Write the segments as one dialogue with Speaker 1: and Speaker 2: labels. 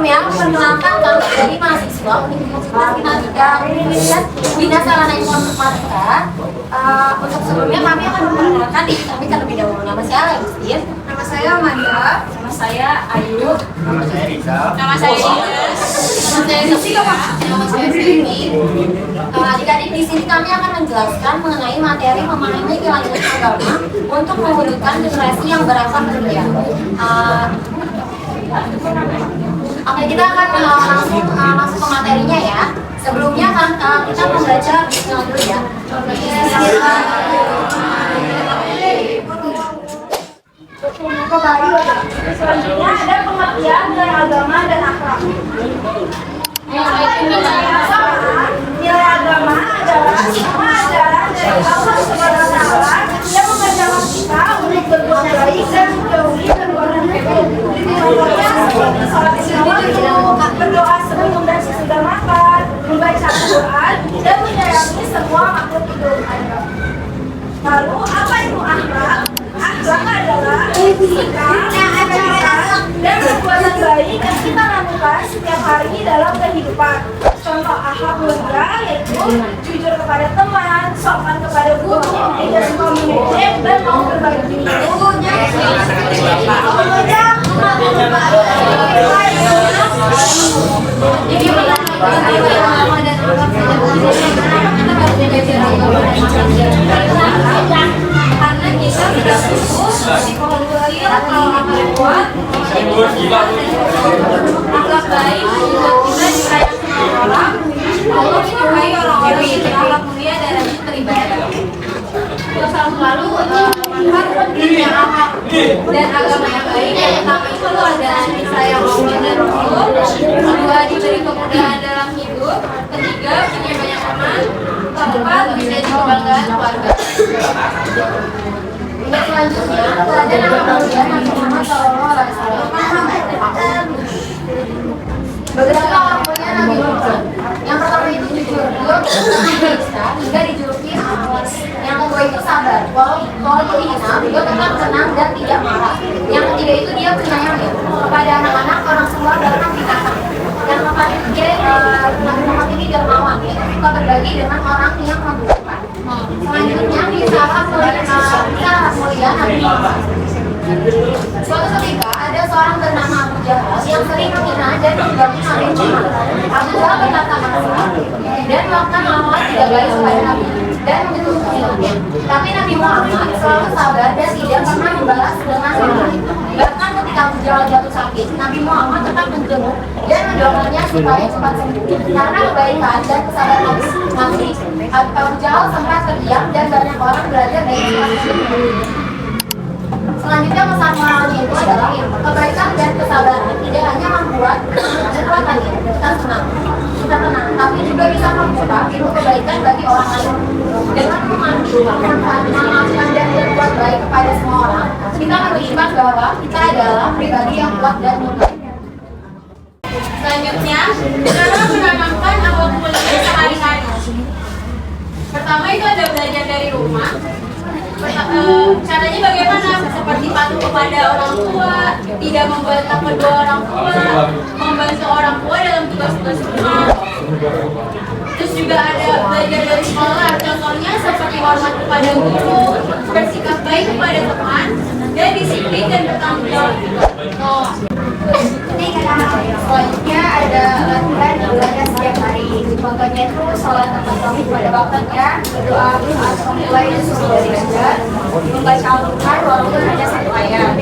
Speaker 1: Sebelumnya, perkenalkan kami dari mahasiswa Universitas Bina Bina Sarana Informatika. Untuk sebelumnya kami akan memperkenalkan diri kami terlebih dahulu. Nama saya Agustin.
Speaker 2: Nama saya Amanda.
Speaker 1: Nama saya Ayu.
Speaker 3: Nama saya Rizal.
Speaker 2: Nama saya Ines.
Speaker 1: Nama saya Sofia. Nama saya Siti. Adik-adik di sini kami akan menjelaskan mengenai materi memahami kelanjutan agama untuk mewujudkan generasi yang berakhlak mulia. Oke, kita akan langsung masuk ke materinya ya. Sebelumnya kan kita membaca bismillah dulu ya.
Speaker 2: Selanjutnya ada pengertian dari agama dan akhlak. Nilai agama adalah semua ajaran dari Allah Subhanahu wa Ta'ala yang mengajarkan kita untuk berbuat baik dan menjauhi perbuatan buruk. Seperti sholat lima waktu, berdoa sebelum dan sesudah makan, membaca Al-Quran, dan menyayangi semua makhluk hidup. Lalu apa itu akhlak? Akhlak adalah sikap, ajaran, dan perbuatan baik yang kita lakukan setiap hari dalam kehidupan. Contoh akhlak mulia yaitu jujur kepada teman, sopan kepada guru, tidak suka mengejek, dan mau berbagi.
Speaker 1: Karena kita tidak butuh psikologi atau amal kuat, akhlak baik membuat kita disayang semua orang, lalu menyukai orang-orang yang berakhlak mulia dan rajin beribadah. Lalu manfaat pentingnya akhlak dan agama yang baik. Yang pertama itu adalah disayang Allah dan Rasul, kedua diberi kemudahan dalam hidup, ketiga punya banyak teman, keempat bisa kebanggaan keluarga. Yang selanjutnya teladan amal mulia Nabi Muhammad SAW. Beberapa orang mulia Nabi Muhammad. Yang pertama itu jujur, dia bisa hingga dijuluki Anas. Yang kedua itu sabar, walaupun hina, dia tetap tenang dan tidak marah. Yang ketiga itu dia penyayang ya kepada anak-anak, orang tua, bahkan binatang. Yang keempat itu dia Nabi Muhammad ini dermawan, ya, suka berbagi dengan orang yang membutuhkan. Selanjutnya kisah mulia Nabi Muhammad. Suatu ketika ada seorang bernama Abu Jahal yang sering menghina dan mengganggu Nabi Muhammad. Abu Jahal berkata kasar dan melakukan hal-hal tidak baik kepada Nabi dan menjatuhkannya. Tapi Nabi Muhammad selalu sabar dan tidak pernah membalas dengan marah. Bahkan ketika Abu Jahal jatuh sakit, Nabi Muhammad tetap menjenguk dan mendoakannya supaya cepat sembuh. Karena kebaikan dan kesabaran Nabi, Abu Jahal sempat terdiam dan banyak orang belajar dari Nabi. Selanjutnya pesan moralnya itu adalah kebaikan dan kesabaran tidak hanya membuat kekuatannya kita tenang, tapi juga bisa membuka ilmu kebaikan bagi orang lain. Dengan memaafkan dan berbuat baik kepada semua orang, kita menunjukkan bahwa kita adalah pribadi yang kuat dan mulia.
Speaker 2: Selanjutnya, cara menanamkan akhlak mulia sehari-hari. Pertama itu ada belajar dari rumah. Caranya bagaimana? Seperti patuh kepada orang tua, tidak membantah kedua orang tua, membantu orang tua dalam tugas-tugas rumah. Terus juga ada belajar dari sekolah, contohnya seperti hormat kepada guru, bersikap baik kepada teman, dan disiplin dan bertanggung jawab.
Speaker 1: Selanjutnya ada latihan ibadah setiap hari. Contohnya itu sholat tepat waktu pada waktunya, berdoa mulai dari belajar, membaca Al-Quran walaupun hanya satu ayat.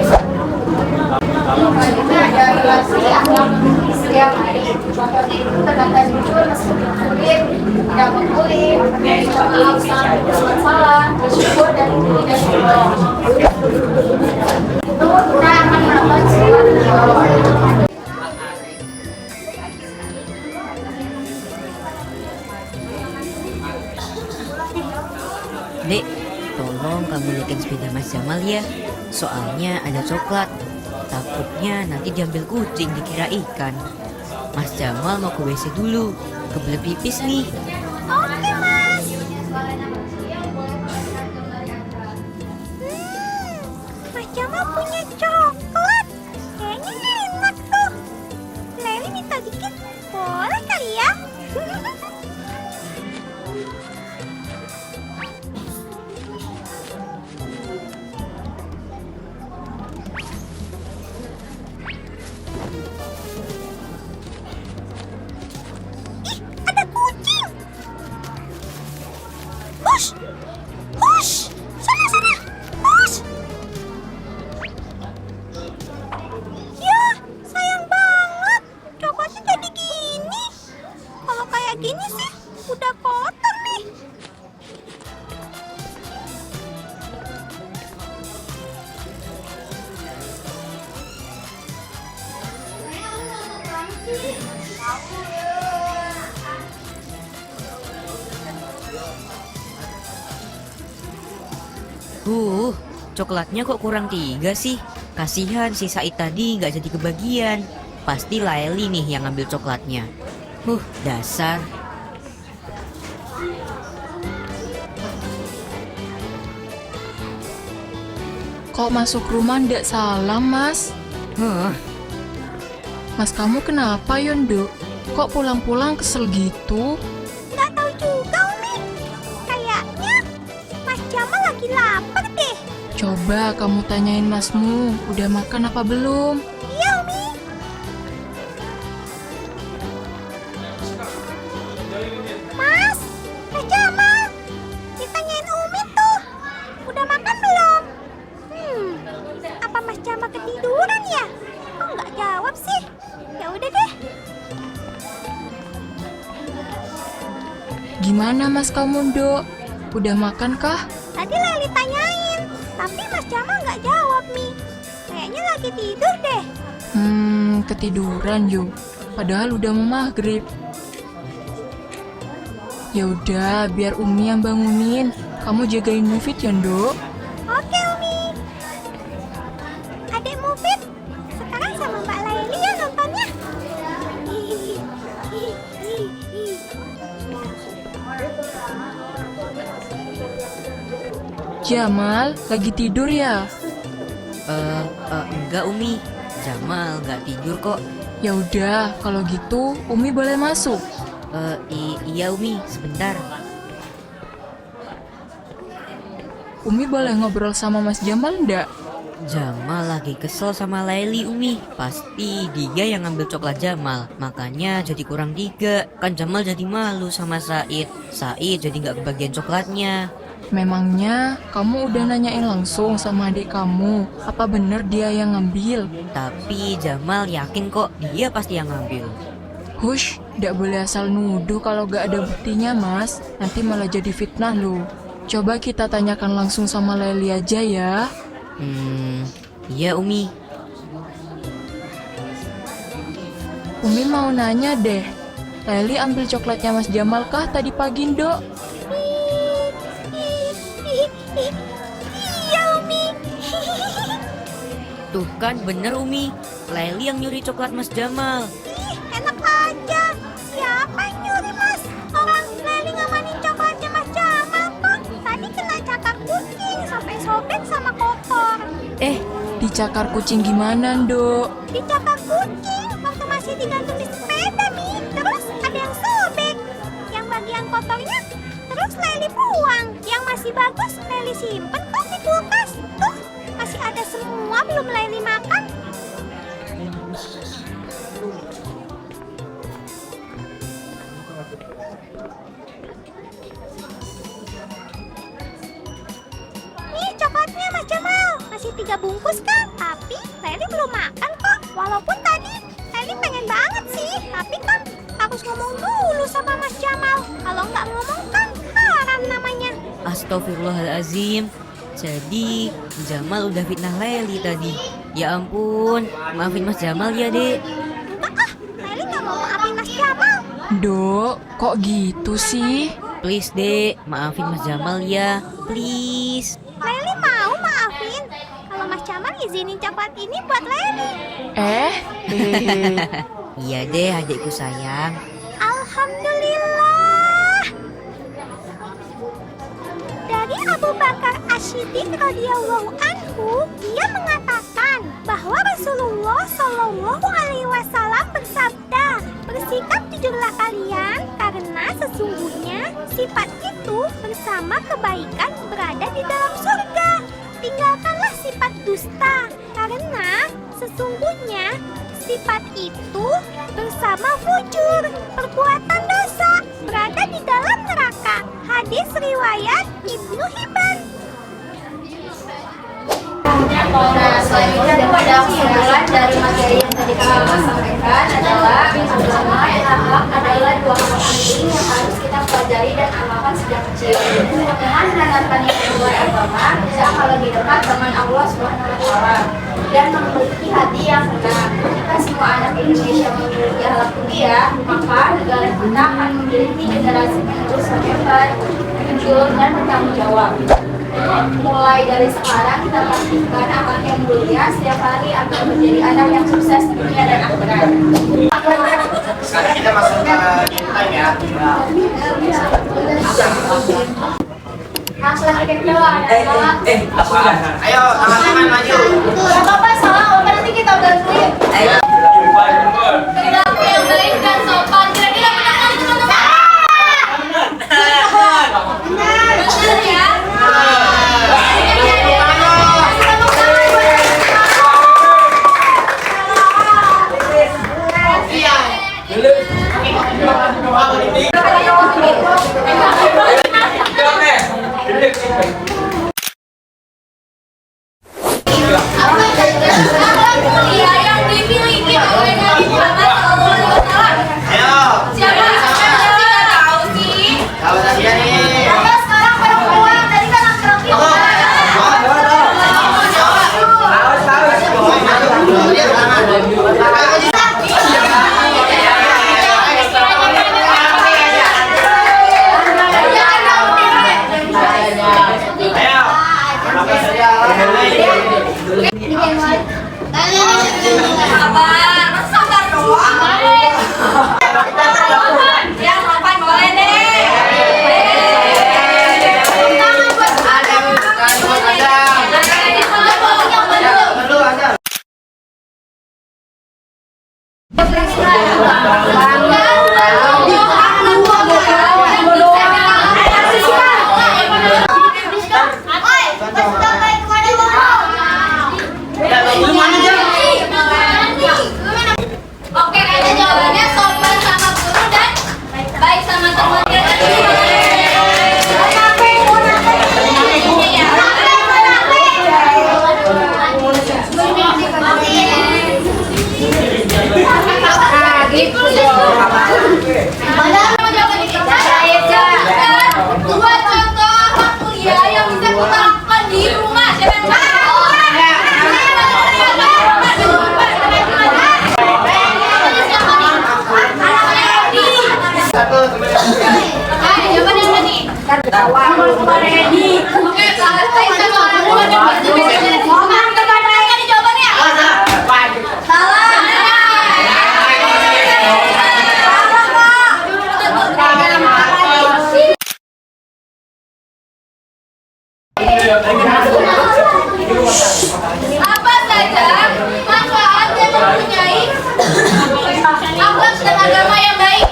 Speaker 1: Selanjutnya ada ilustrasi akhlak setiap hari. Contohnya itu berkata jujur meskipun sulit, tidak membuli, minta maaf saat berbuat salah, bersyukur dan tidak sombong. Itu kita akan melakukan semua.
Speaker 4: Dek, tolong kamu liatin sepeda Mas Jamal ya. Soalnya ada coklat. Takutnya nanti diambil kucing dikira ikan. Mas Jamal mau ke WC dulu. Kebelet pipis nih.
Speaker 1: Oke, Mas.
Speaker 5: Mas Jamal punya coklat. Kayaknya enak tuh. Leli
Speaker 4: Coklatnya kok kurang 3 sih? Kasihan si Said tadi nggak jadi kebagian. Pasti Laili nih yang ngambil coklatnya. Dasar.
Speaker 3: Kok masuk rumah ndak salam, Mas? Mas, kamu kenapa, Yondo? Kok pulang-pulang kesel gitu?
Speaker 2: Nggak tahu juga, Umi. Kayaknya Mas Jamal lagi lapar deh.
Speaker 3: Coba kamu tanyain masmu, udah makan apa belum?
Speaker 2: Iya, Umi. Mas Jamal, ditanyain Umi tuh. Udah makan belum? Apa Mas Jamal ketiduran ya? Kok nggak jawab sih? Ya udah deh.
Speaker 3: Gimana Mas kamu, Dok? Udah makan kah?
Speaker 2: Tadi Leli tanyain, tapi Mas Jamal nggak jawab, Mi. Kayaknya lagi tidur deh.
Speaker 3: Ketiduran yuk. Padahal udah mau maghrib. Ya udah, biar Umi yang bangunin. Kamu jagain Mufid ya, Dok?
Speaker 2: Oke, Umi. Adek Mufid, sekarang sama Mbak Leli ya nontonnya.
Speaker 3: Jamal, lagi tidur ya?
Speaker 4: Enggak Umi. Jamal nggak tidur kok.
Speaker 3: Ya udah, kalau gitu Umi boleh masuk.
Speaker 4: Iya Umi, sebentar.
Speaker 3: Umi boleh ngobrol sama Mas Jamal ndak?
Speaker 4: Jamal lagi kesel sama Laili Umi. Pasti dia yang ngambil coklat Jamal. Makanya jadi kurang 3. Kan Jamal jadi malu sama Said. Said jadi nggak kebagian coklatnya.
Speaker 3: Memangnya kamu udah nanyain langsung sama adik kamu, apa bener dia yang ngambil?
Speaker 4: Tapi Jamal yakin kok dia pasti yang ngambil.
Speaker 3: Hush, ndak boleh asal nuduh kalau gak ada buktinya, Mas. Nanti malah jadi fitnah loh. Coba kita tanyakan langsung sama Leli aja ya.
Speaker 4: Iya Umi.
Speaker 3: Umi mau nanya deh, Leli ambil coklatnya Mas Jamal kah tadi pagi, Dok?
Speaker 2: Iya, Umi.
Speaker 4: Tuh kan bener Umi. Laili yang nyuri coklat Mas Jamal.
Speaker 2: Enak aja. Siapa yang nyuri, Mas? Orang Leli ngamanin coklatnya Mas Jamal kok. Tadi kena cakar kucing sampai sobek sama kotor.
Speaker 3: Dicakar kucing gimana, Dok?
Speaker 2: Dicakar kucing waktu masih digantung di sepeda, Mi. Terus ada yang sobek. Yang bagian kotornya terus Leli buang. Yang masih bagus Leli simpen kok di kulkas. Tuh, masih ada semua belum Leli makan. Nih coklatnya Mas Jamal. Masih 3 bungkus kan? Tapi Leli belum makan kok. Walaupun tadi Leli pengen banget sih. Tapi kan harus ngomong dulu sama Mas Jamal. Kalau nggak ngomong kan haram namanya.
Speaker 4: Astagfirullahalazim. Jadi Jamal udah fitnah Laili tadi. Ya ampun, maafin Mas Jamal ya Dek.
Speaker 2: Enggak ah, Leli nggak mau maafin Mas Jamal.
Speaker 3: Dok, kok gitu sih?
Speaker 4: Please Dek, maafin Mas Jamal ya. Please.
Speaker 2: Leli mau maafin. Kalau Mas Jamal izinin coklat ini buat Leli.
Speaker 4: Iya deh adikku sayang.
Speaker 2: Alhamdulillah. Dari Abu Bakar As-Siddiq radhiyallahu anhu, dia mengatakan bahwa Rasulullah Shallallahu alaihi wasallam bersabda, "Bersikap jujurlah kalian karena sesungguhnya sifat itu bersama kebaikan berada di dalam surga. Tinggalkanlah sifat dusta karena sesungguhnya sifat itu bersama fujur, perbuatan dosa, berada di dalam neraka." Hadis riwayat Ibnu Hibban.
Speaker 1: Nah, selanjutnya pada kesimpulan dari materi yang tadi kami sampaikan adalah agama dan akhlak adalah 2 hal penting yang harus kita pelajari dan amalkan sejak kecil. Dengan menanamkan nilai agama, kita akan lebih dekat dengan Allah Subhanahu wa Ta'ala dan memiliki hati yang tenang. Kita jika semua anak Indonesia memiliki hak kuliah, maka negara kita akan memiliki generasi penerus yang hebat, jujur, dan bertanggung jawab. Mulai dari sekarang kita pastikan anak yang mulia setiap hari akan menjadi anak yang sukses di dunia dan akhirat.
Speaker 5: Sekarang kita masuk ke game time ya.
Speaker 1: Langsung kita doang.
Speaker 5: Ayo, teman-teman maju.
Speaker 1: Gak apa-apa, salah apa nanti kita bantuin. Perilaku yang baik dan sopan. Kira-kira benar kan teman-teman? Benar ya? Kuliah yang dimiliki oleh Nabi Muhammad SAW.
Speaker 5: Ayo.
Speaker 1: Siapa? Siapa nggak tahu sih?
Speaker 5: Tahu tadi nih.
Speaker 1: Maka sekarang pada keluar tadi kan akrab kita. Sabar, sabar doang. Ya, sopan boleh deh. Oke, ada jawabannya sopan sama guru dan baik sama temannya. Dua contoh akhlak mulia yang bisa kita lakukan di rumah. Siapa yang tahu? Jawabannya nih. Oke, selesai sama orang jawabannya. Salah. Apa saja manfaat yang mempunyai akhlak dan agama yang baik?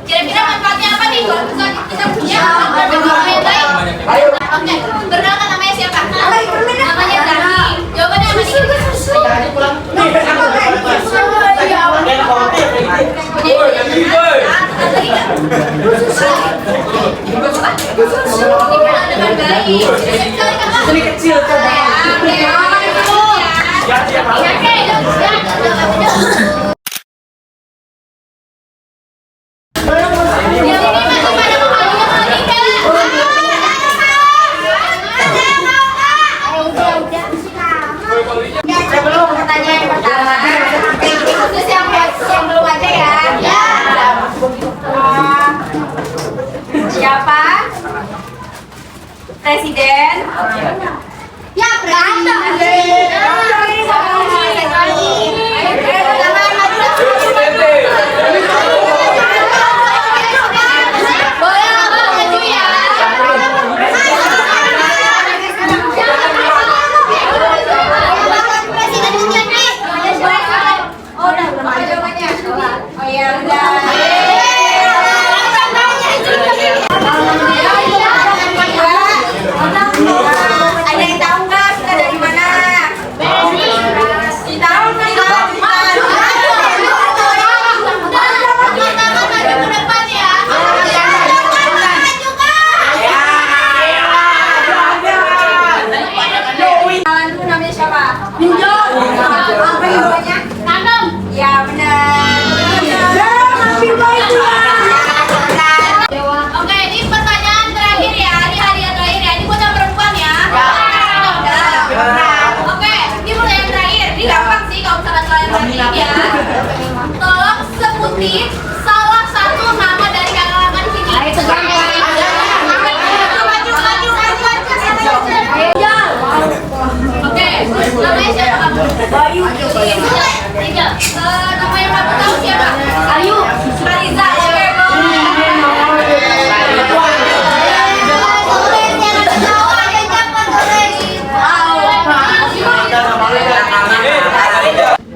Speaker 1: Kira-kira manfaatnya apa nih kalau misalnya kita punya akhlak dan agama yang baik? Oke, perkenalkan namanya siapa? Namanya Zaki. Jawabannya apa nih? Ini kecil kan? Sebelum pertanyaan yang pertama, khusus yang belum aja ya. Siapa presiden? Ya, sebutin salah satu nama dari kakak-kakak di sini. Itu gampang. Oke, namanya siapa kamu? Bayu. Tiga. Nama yang kamu tahu siapa? Ayu. Mariza.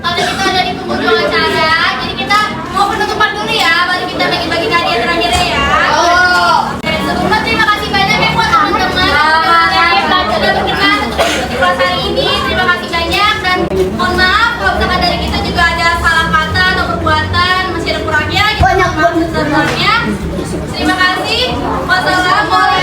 Speaker 1: Oke, karena kita ada di penghujung acara, jadi kita mau penutupan dulu ya, baru kita bagi-bagi hadiah terakhirnya ya. Sebelumnya terima kasih banyak ya buat teman-teman yang sudah berkenan untuk mengikuti kelas hari ini. Terima kasih banyak dan mohon maaf kalau misalkan dari kita juga ada salah kata atau perbuatan masih ada kurangnya. Banyak banget sebenarnya. Terima kasih. Wassalamualaikum.